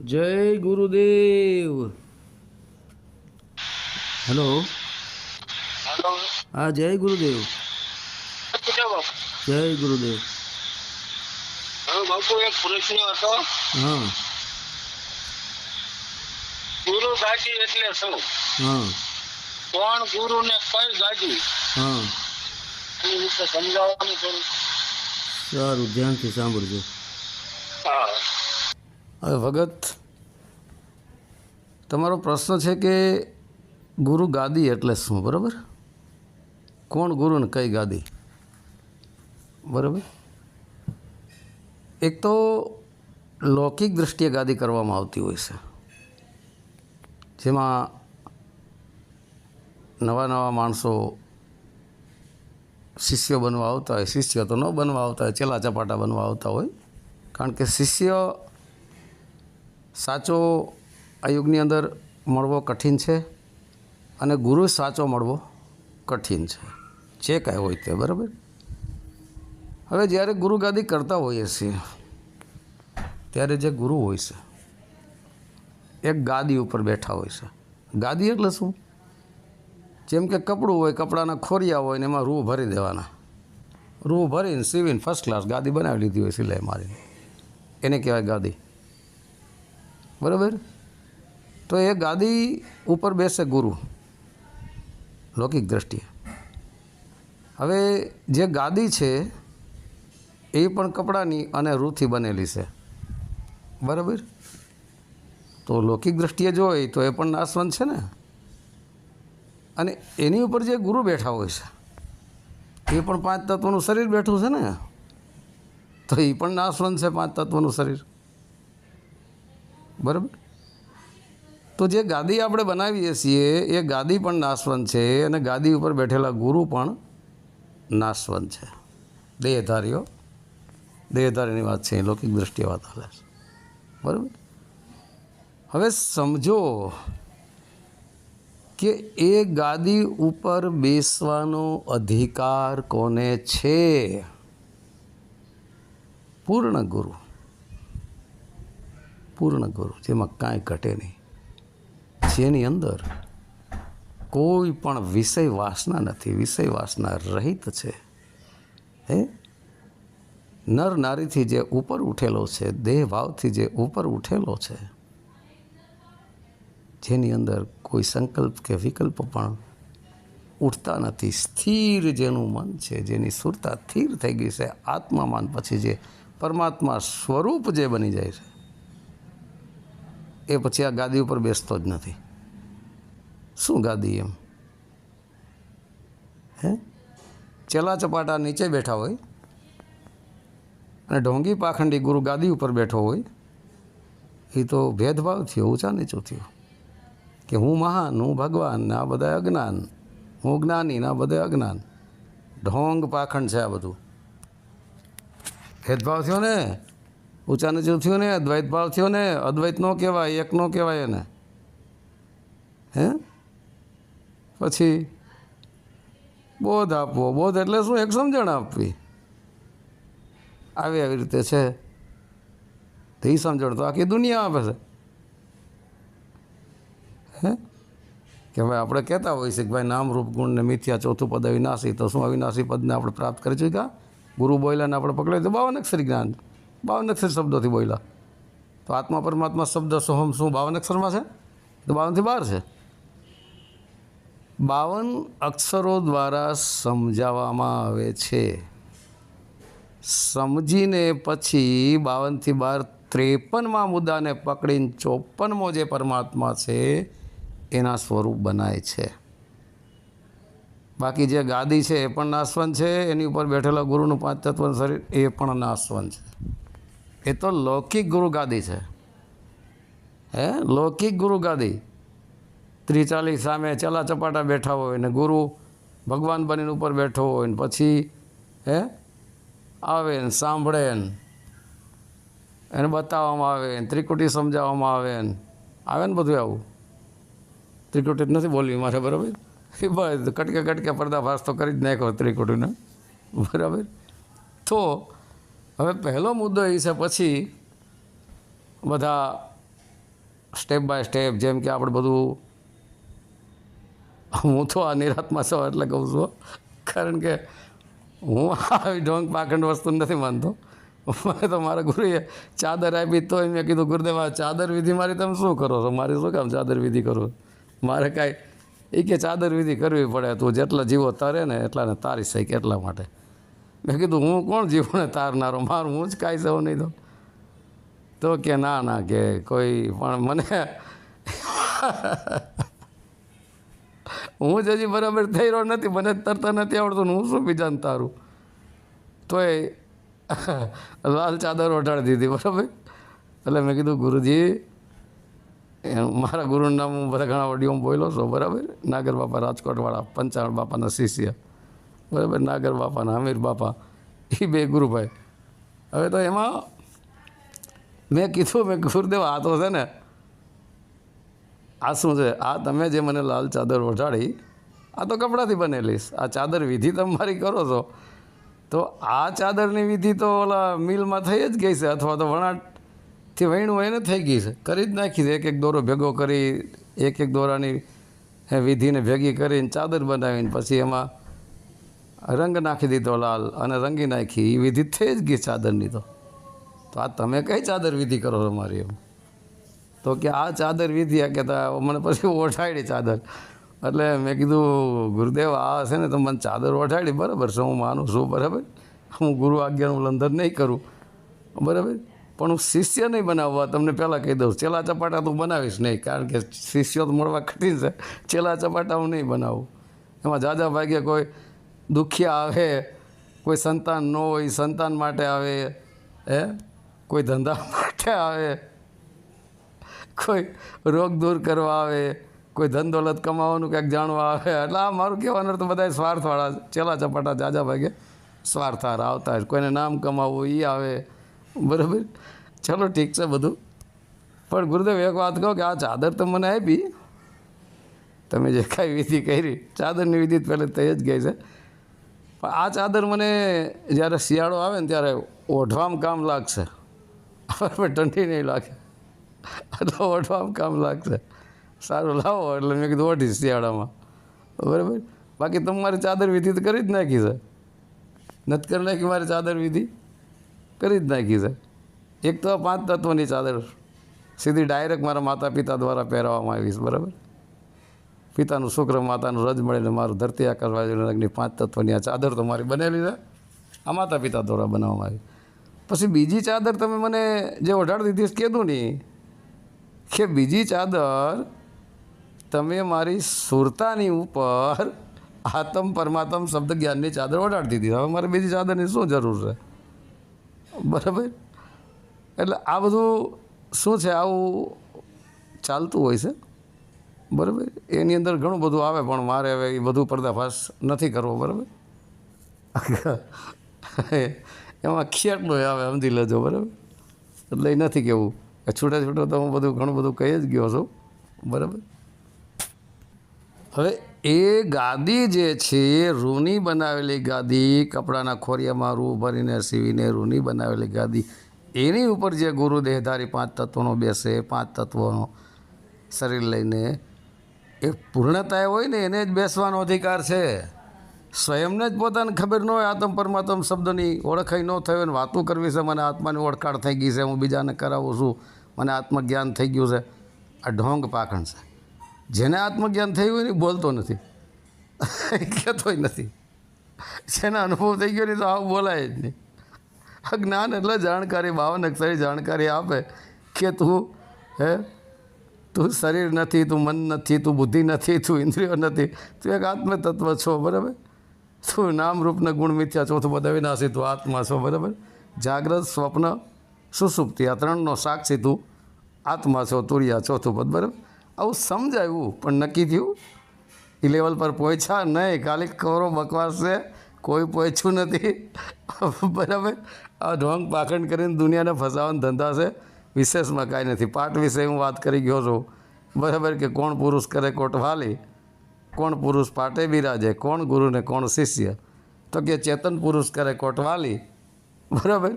જય ગુરુદેવ. Hello. Hello. હા, જય ગુરુદેવ. જય ગુરુદેવ. હવે બાપુ એક પ્રશ્ન હતો. હા ગુરુ ગાદી એટલે શું? હા કોણ ગુરુ ને કઈ ગાદી? હા, એ વિશે સમજાવવાનું થોડું. સારું, ધ્યાનથી સાંભળજો. હા. હવે ભગત, તમારો પ્રશ્ન છે કે ગુરુ ગાદી એટલે શું, બરાબર? કોણ ગુરુ ને કઈ ગાદી, બરાબર? એક તો લૌકિક દૃષ્ટિએ ગાદી કરવામાં આવતી હોય છે, જેમાં નવા નવા માણસો શિષ્યો બનવા આવતા હોય. શિષ્ય તો ન બનવા આવતા હોય, ચેલા ચપાટા બનવા આવતા હોય. કારણ કે શિષ્ય સાચો આ યુગની અંદર મળવો કઠિન છે, અને ગુરુ સાચો મળવો કઠિન છે, જે કાંઈ હોય તે, બરાબર? હવે જ્યારે ગુરુ ગાદી કરતા હોઈએ છીએ ત્યારે જે ગુરુ હોય છે એક ગાદી ઉપર બેઠા હોય છે. ગાદી એટલે શું? જેમ કે કપડું હોય, કપડાના ખોરિયા હોય ને એમાં રૂ ભરી દેવાના. રૂ ભરીને સીવીને ફર્સ્ટ ક્લાસ ગાદી બનાવી લીધી હોય સિલાઈ મારીને, એને કહેવાય ગાદી, બરાબર? તો એ ગાદી ઉપર બેસે ગુરુ લૌકિક દ્રષ્ટિએ. હવે જે ગાદી છે એ પણ કપડાની અને રૂથી બનેલી છે, બરાબર? તો લૌકિક દ્રષ્ટિએ જોઈએ તો એ પણ નાશવંત છે ને. અને એની ઉપર જે ગુરુ બેઠા હોય છે એ પણ પાંચ તત્વનું શરીર બેઠું છે ને, તો એ પણ નાશવંત છે, પાંચ તત્વનું શરીર, બરાબર? તો જે ગાદી આપણે બનાવીએ છીએ એ ગાદી પણ નાશવંત છે, અને ગાદી ઉપર બેઠેલા ગુરુ પણ નાશવંત છે. દેહધારીની વાત છે, લૌકિક દ્રષ્ટિએ વાત હાલે છે, બરાબર? હવે સમજો કે એ ગાદી ઉપર બેસવાનો અધિકાર કોને છે? પૂર્ણ ગુરુ. પૂર્ણ ગુરુ, જેમાં કાંઈ ઘટે નહીં, જેની અંદર કોઈ પણ વિષય વાસના નથી, વિષય વાસના રહિત છે. હે, નર નારીથી જે ઉપર ઉઠેલો છે, દેહ ભાવથી જે ઉપર ઉઠેલો છે, જેની અંદર કોઈ સંકલ્પ કે વિકલ્પ પણ ઉઠતા નથી. સ્થિર જેનું મન છે, જેની સુરતા સ્થિર થઈ ગઈ છે, આત્મામાન પછી જે પરમાત્મા સ્વરૂપ જે બની જાય છે, એ પછી આ ગાદી ઉપર બેસતો જ નથી. શું ગાદી એમ? હે, ચેલા ચપાટા નીચે બેઠા હોય અને ઢોંગી પાખંડી ગુરુ ગાદી ઉપર બેઠો હોય, એ તો ભેદભાવ થયો, ઊંચા નીચું થયું કે હું મહાન, હું ભગવાન ને આ બધા અજ્ઞાન, હું જ્ઞાની ને આ બધા અજ્ઞાન. ઢોંગ પાખંડ છે આ બધું. ભેદભાવ થયો ને, ઊંચા નીચું થયું ને, દ્વૈત ભાવ થયો ને. અદ્વૈત નો કહેવાય, એક નો કહેવાય એને. હે, પછી બોધ આપવો. બોધ એટલે શું? એક સમજણ આપવી. આવી રીતે છે, તો એ સમજણ તો આખી દુનિયા આપે છે. હે, કે ભાઈ આપણે કહેતા હોઈએ છીએ કે ભાઈ નામ રૂપ ગુણ ને મિથ્યા ચોથું પદ અવિનાશી. તો શું અવિનાશી પદને આપણે પ્રાપ્ત કરી ચૂક્યા? ગુરુ બોલ્યા ને આપણે પકડાય તો 52 અક્ષરી જ્ઞાન, 52 અક્ષર શબ્દોથી બોલ્યા. તો આત્મા પરમાત્મા શબ્દ સોહમ શું 52 અક્ષરમાં છે? તો 52 થી બહાર છે. 52 અક્ષરો દ્વારા સમજાવવામાં આવે છે. સમજીને પછી 52 થી બહાર 53મા મુદ્દાને પકડીને 54મો જે પરમાત્મા છે એના સ્વરૂપ બનાય છે. બાકી જે ગાદી છે એ પણ નાશવંત છે, એની ઉપર બેઠેલા ગુરુનું પાંચ તત્વનું શરીર એ પણ નાશવંત છે. એ તો લૌકિક ગુરુ ગાદી છે. હે, લૌકિક ગુરુ ગાદી. 40 સામે ચલા ચપાટા બેઠા હોય ને ગુરુ ભગવાન બનીને ઉપર બેઠો હોય ને પછી હે આવે ને સાંભળે ને એને બતાવવામાં આવે ને ત્રિકુટી સમજાવવામાં આવે ને બધું આવું. ત્રિકુટી નથી બોલવી મારે, બરાબર? એ બસ કટકે પર્દાફાશ તો કરી જ નાખ્યો ત્રિકુટીને, બરાબર? તો હવે પહેલો મુદ્દો એ છે, પછી બધા સ્ટેપ બાય સ્ટેપ, જેમ કે આપણે બધું, હું તો આ નિરાતમાં છું એટલે કહું છું, કારણ કે હું આવી ઢોંગ પાખંડ વસ્તુ નથી માનતો. મને તો મારા ગુરુએ ચાદર આપી તોય મેં કીધું ગુરુદેવ આ ચાદર વિધિ મારી તમે શું કરો છો, મારી શું કામ ચાદર વિધિ કરું, મારે કાંઈ એ કે ચાદર વિધિ કરવી પડે, તું જેટલા જીવો તરે ને એટલાને તારી શકે એટલા માટે. મેં કીધું હું કોણ જીવોને તારનારો, મારું હું જ કાંઈ સૌ નહીં તો કે ના કે કોઈ પણ મને હું જ હજી બરાબર થઈ રહ્યો નથી, મને જ તરતા નથી આવડતું, હું શું બીજાને તારું. તોય લાલ ચાદર ઓઢાડી દીધી બરાબર. એટલે મેં કીધું ગુરુજી, મારા ગુરુનું નામ હું બધા ઘણા ઓડિયોમાં બોલ્યો છું બરાબર. નાગર બાપા રાજકોટવાળા, પંચાવન બાપાના શિષ્ય બરાબર, નાગર બાપાના અમીર બાપા, એ બે ગુરુભાઈ. હવે તો એમાં મેં કીધું, મેં ગુરુદેવ આ તો છે ને, આ શું છે, આ તમે જે મને લાલ ચાદર ઓઢાડી આ તો કપડાથી બનેલી, આ ચાદર વિધિ તમે મારી કરો છો, તો આ ચાદરની વિધિ તો ઓલા મિલમાં થઈ જ ગઈ છે, અથવા તો વણાટથી વણ્યું હોય ને થઈ ગઈ છે, કરી જ નાખી છે. એક એક દોરો ભેગો કરી, એક એક દોરાની વિધિને ભેગી કરીને ચાદર બનાવીને પછી એમાં રંગ નાખી દીધો લાલ અને રંગી નાખી, એ વિધિ થઈ જ ગઈ ચાદરની. તો આ તમે કઈ ચાદર વિધિ કરો છો મારી? એમ તો કે આ ચાદર વિધિ, આ કહેતા મને પછી ઓઢાડી ચાદર. એટલે મેં કીધું ગુરુદેવ આ છે ને તમે મને ચાદર ઓઢાડી બરાબર છે, હું માનું છું બરાબર, હું ગુરુ આજ્ઞાનું ઉલ્લંઘન નહીં કરું બરાબર, પણ હું શિષ્ય નહીં બનાવવા, તમને પહેલાં કહી દઉં, ચેલા ચપાટા તો બનાવીશ નહીં, કારણ કે શિષ્યો તો મળવા કઠિન છે, ચેલા ચપાટા હું નહીં બનાવું. એમાં જાજા ભાગે કોઈ દુખિયા આવે, કોઈ સંતાન ન હોય સંતાન માટે આવે, કોઈ ધંધા માટે આવે, કોઈ રોગ દૂર કરવા આવે, કોઈ ધન દોલત કમાવાનું કંઈક જાણવા આવે. એટલે આ મારું કહેવાનું તો બધા સ્વાર્થવાળા, ચેલા ચપાટા જાજા ભાગે સ્વાર્થવાળા આવતા હોય, કોઈને નામ કમાવવું એ આવે બરાબર. ચલો ઠીક છે બધું, પણ ગુરુદેવ એક વાત કહો કે આ ચાદર તો મને આપી, તમે જે કાંઈ વિધિ કરી, ચાદરની વિધિ પહેલે થઈ જ ગઈ છે, પણ આ ચાદર મને જ્યારે શિયાળો આવે ને ત્યારે ઓઢવામાં કામ લાગશે બરાબર, ઠંડી નહીં લાગે એટલે ઓઢવામાં કામ લાગશે. સારું લાવો એટલે મેં કીધું ઓઢીશ શિયાળામાં બરાબર. બાકી તમારી ચાદર વિધિ તો કરી જ નાખી છે, નથી કરી નાખી મારી ચાદર વિધિ કરી જ નાખી છે. એક તો 5 તત્વની ચાદર સીધી ડાયરેક્ટ મારા માતા પિતા દ્વારા પહેરાવવામાં આવી છે બરાબર. પિતાનું શુક્ર, માતાનું રજ મળીને મારું ધરતી આકાશ વાયુની 5 તત્વની આ ચાદર તો મારી બનેલી છે, આ માતા પિતા દ્વારા બનાવવામાં આવી. પછી બીજી ચાદર તમે મને જે ઓઢાડી દીધી કીધું નહીં કે બીજી ચાદર તમે મારી સુરતાની ઉપર આત્મ પરમાત્મ શબ્દ જ્ઞાનની ચાદર ઓઢાડી દીધી. હવે મારે બીજી ચાદરની શું જરૂર છે બરાબર. એટલે આ બધું શું છે, આવું ચાલતું હોય છે બરાબર. એની અંદર ઘણું બધું આવે, પણ મારે હવે એ બધું પર્દાફાશ નથી કરવો બરાબર. એમાં ખેટલો આવે સમજી લેજો બરાબર. એટલે એ નથી કહેવું, છૂટા છૂટો તો હું બધું ઘણું બધું કહી જ ગયો છું બરાબર. હવે એ ગાદી જે છે, રૂની બનાવેલી ગાદી, કપડાના ખોરિયામાં રૂ ભરીને સીવીને રૂની બનાવેલી ગાદી, એની ઉપર જે ગુરુ દેહધારી 5 તત્વોનો બેસે, 5 તત્વોનો શરીર લઈને, એ પૂર્ણતા હોય ને એને જ બેસવાનો અધિકાર છે. સ્વયંને જ પોતાને ખબર ન હોય આત્મ પરમાત્મ શબ્દની ઓળખાઈ ન થયો ને વાતો કરવી છે, મને આત્માની ઓળખાણ થઈ ગઈ છે, હું બીજાને કરાવું છું, મને આત્મજ્ઞાન થઈ ગયું છે, આ ઢોંગ પાખંડ છે. જેને આત્મજ્ઞાન થયું હોય ને બોલતો નથી, કહેતોય નથી. જેને અનુભવ થઈ ગયો નહીં તો આવું બોલાય જ નહીં. આ જ્ઞાન એટલે જાણકારી, 52 અક્ષરી જાણકારી આપે કે તું શરીર નથી, તું મન નથી, તું બુદ્ધિ નથી, તું ઇન્દ્રિયો નથી, તું એક આત્મતત્વ છો બરાબર. તું નામ રૂપને ગુણ મિથ્યા ચોથું બધા વિનાશી, તું આત્મા છો બરાબર. જાગ્રત, સ્વપ્ન, સુસુપ્તિ આ 3નો સાક્ષી તું આત્મા છો, તુરિયા ચોથું પદ બરાબર. આવું સમજાયું પણ નક્કી થયું એ લેવલ પર પહોંચ્યા નહીં, ખાલી કરો બકવાસ છે, કોઈ પહોંચ્યું નથી બરાબર. આ ઢોંગ પાખંડ કરીને દુનિયાને ફસાવાના ધંધા છે, વિશેષમાં કાંઈ નથી. પાઠ વિશે હું વાત કરી ગયો છું બરાબર, કે કોણ પુરુષ કરે કોટવાલી, કોણ પુરુષ પાટે બિરાજે, કોણ ગુરુ ને કોણ શિષ્ય. તો કે ચેતન પુરુષ કરે કોટવાલી બરાબર,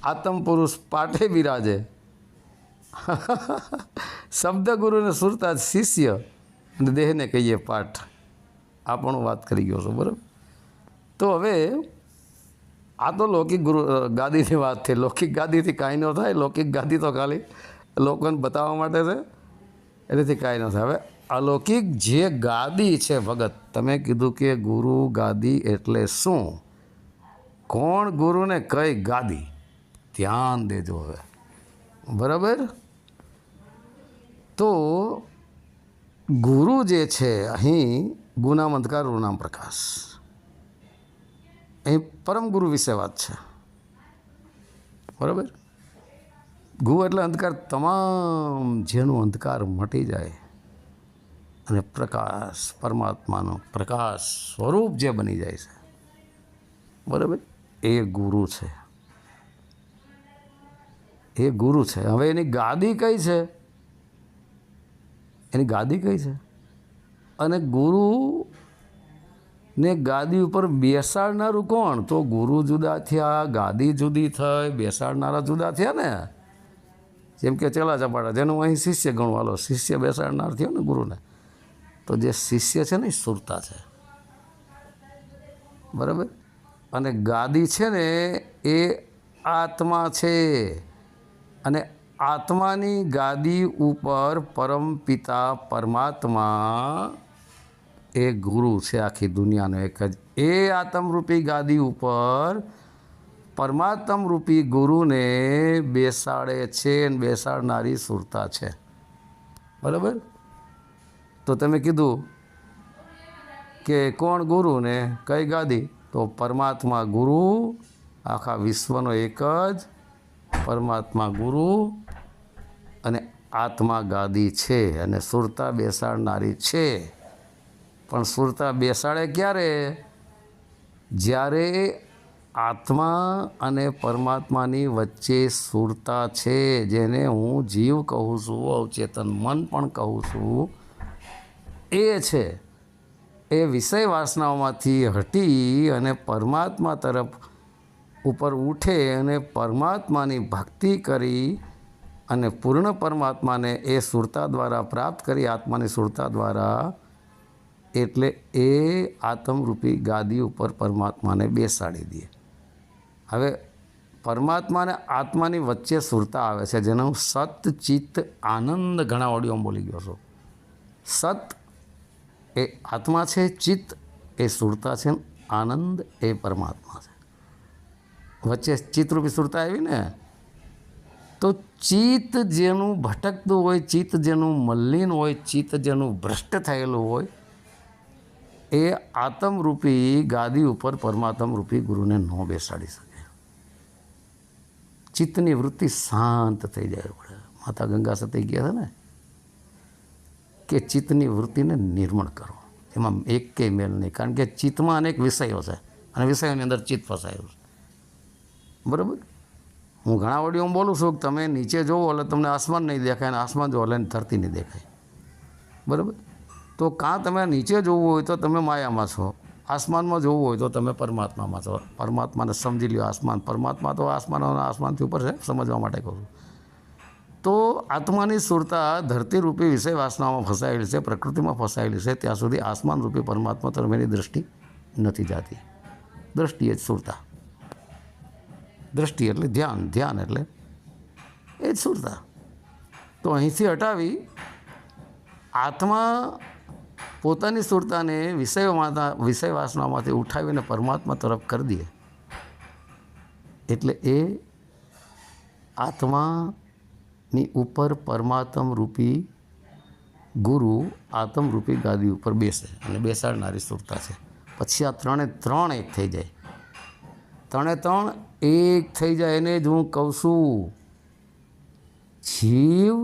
આત્મ પુરુષ પાટે બિરાજે, શબ્દ ગુરુને સુરતા શિષ્ય અને દેહને કહીએ પાઠ. આ પણ વાત કરી ગયો છો, બરાબર. તો હવે આ તો લૌકિક ગુરુ ગાદીની વાત થઈ. લૌકિક ગાદીથી કાંઈ ન થાય. લૌકિક ગાદી તો ખાલી લોકોને બતાવવા માટે છે, એનાથી કાંઈ ન થાય. હવે અલૌકિક જે ગાદી છે ભગત, તમે કીધું કે ગુરુ ગાદી એટલે શું, કોણ ગુરુને કઈ ગાદી, ધ્યાન દેજો હવે, બરાબર. તો ગુરુ જે છે અહીં ગુનામ અંધકાર રૂનામ પ્રકાશ, અહીં પરમ ગુરુ વિશે વાત છે, બરાબર. ગુ એટલે અંધકાર, તમામ જેનું અંધકાર મટી જાય અને પ્રકાશ, પરમાત્માનો પ્રકાશ સ્વરૂપ જે બની જાય છે, બરાબર, એ ગુરુ છે. એ ગુરુ છે. હવે એની ગાદી કઈ છે, એની ગાદી કઈ છે, અને ગુરુ ને ગાદી ઉપર બેસાડનારું કોણ? તો ગુરુ જુદા થયા, ગાદી જુદી થઈ, બેસાડનારા જુદા થયા ને. જેમ કે ચેલા ચપાટા, જેનું અહીં શિષ્ય ગણવાલો, શિષ્ય બેસાડનાર થયો ને ગુરુને. તો જે શિષ્ય છે ને એ સુરતા છે, બરાબર. અને ગાદી છે ને એ આત્મા છે, અને આત્માની ગાદી ઉપર પરમ પિતા પરમાત્મા એ ગુરુ છે આખી દુનિયાનો એક જ. એ આત્મરૂપી ગાદી ઉપર પરમાત્મરૂપી ગુરુને બેસાડે છે, અને બેસાડનારી સુરતા છે, બરાબર. તો તમે કીધું કે કોણ ગુરુ ને કઈ ગાદી, તો પરમાત્મા ગુરુ, આખા વિશ્વનો એક જ પરમાત્મા ગુરુ, અને આત્મા ગાદી છે, અને સુરતા બેસાડનારી છે. પણ સુરતા બેસાડે ક્યારે? જ્યારે આત્મા અને પરમાત્માની વચ્ચે સુરતા છે, જેને હું જીવ કહું છું, અવચેતન મન પણ કહું છું, એ છે. એ વિષય વાસનાઓમાંથી હટી અને પરમાત્મા તરફ ઉપર ઉઠે અને પરમાત્માની ભક્તિ કરી અને પૂર્ણ પરમાત્માને એ સુરતા દ્વારા પ્રાપ્ત કરી, આત્માની સુરતા દ્વારા, એટલે એ આત્મરૂપી ગાદી ઉપર પરમાત્માને બેસાડી દે. હવે પરમાત્મા અને આત્માની વચ્ચે સુરતા આવે છે, જેનો હું સત ચિત્ત આનંદ ઘણા ઓડિયોમાં બોલી ગયો છું. સત એ આત્મા છે, ચિત્ત એ સુરતા છે, આનંદ એ પરમાત્મા છે. વચ્ચે ચિત્તરૂપી સુરતા આવી ને, તો ચિત્ત જેનું ભટકતું હોય, ચિત્ત જેનું મલિન હોય, ચિત્ત જેનું ભ્રષ્ટ થયેલું હોય, એ આત્મરૂપી ગાદી ઉપર પરમાત્મરૂપી ગુરુને ન બેસાડી શકે. ચિત્તની વૃત્તિ શાંત થઈ જાય. માતા ગંગા સતી ગયા છે ને કે ચિત્તની વૃત્તિને નિર્મળ કરો, એમાં એક કે મેલ નહીં. કારણ કે ચિત્તમાં અનેક વિષયો છે, અને વિષયોની અંદર ચિત્ત ફસાયેલું છે, બરાબર. હું ઘણા ઓડિયોમાં બોલું છું કે તમે નીચે જોવો એટલે તમને આસમાન નહીં દેખાય, અને આસમાન જોવો એટલે ધરતી નહીં દેખાય, બરાબર. તો કાં તમે નીચે જોવું હોય તો તમે માયામાં છો, આસમાનમાં જોવું હોય તો તમે પરમાત્મામાં છો. પરમાત્માને સમજી લ્યો. આસમાન, પરમાત્મા તો આસમાનથી ઉપર છે, સમજવા માટે કહું છું. તો આત્માની સુરતા ધરતીરૂપી વિષય વાસનામાં ફસાયેલી છે, પ્રકૃતિમાં ફસાયેલી છે, ત્યાં સુધી આસમાન રૂપી પરમાત્મા તરફ એની દૃષ્ટિ નથી જાતી. દૃષ્ટિ એ જ સુરતા. દૃષ્ટિ એટલે ધ્યાન, ધ્યાન એટલે એ જ સુરતા. તો અહીંથી હટાવી આત્મા પોતાની સુરતાને વિષય વાસનામાંથી ઉઠાવીને પરમાત્મા તરફ કરી દે, એટલે એ આત્માની ઉપર પરમાત્મ રૂપી ગુરુ આત્મરૂપી ગાદી ઉપર બેસે, અને બેસાડનારી સુરતા છે. પછી આ ત્રણે ત્રણ એક થઈ જાય. ત્રણે ત્રણ એક થઈ જાય, એને જ હું કહું છું જીવ,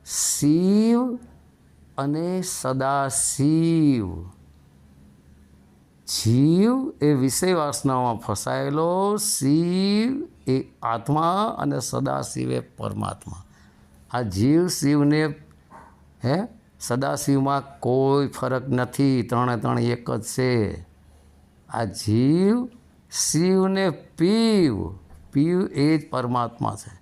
શિવ અને સદાશિવ. જીવ એ વિષય વાસનામાં ફસાયેલો, શિવ એ આત્મા, અને સદાશિવ એ પરમાત્મા. આ જીવ શિવને સદાશિવમાં કોઈ ફરક નથી, ત્રણે ત્રણ એક જ છે. આ જીવ શિવને પીવ, પીવ એ જ પરમાત્મા છે,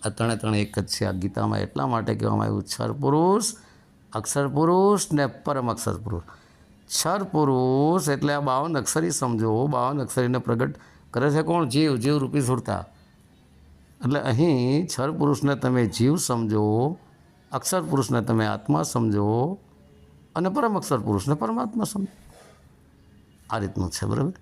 આ ત્રણે એક જ છે. આ ગીતામાં એટલા માટે કહેવામાં આવ્યું ક્ષર પુરુષ, અક્ષર પુરુષ ને પરમ અક્ષર પુરુષ. ક્ષર પુરુષ એટલે આ 52 અક્ષરી સમજો. 52 અક્ષરીને પ્રગટ કરે છે કોણ? જીવ. જીવ રૂપી સુરતા. એટલે અહીં ક્ષર પુરુષને તમે જીવ સમજો, અક્ષર પુરુષને તમે આત્મા સમજો અને પરમ અક્ષર પુરુષને પરમાત્મા સમજો. આ રીતનું છે, બરાબર.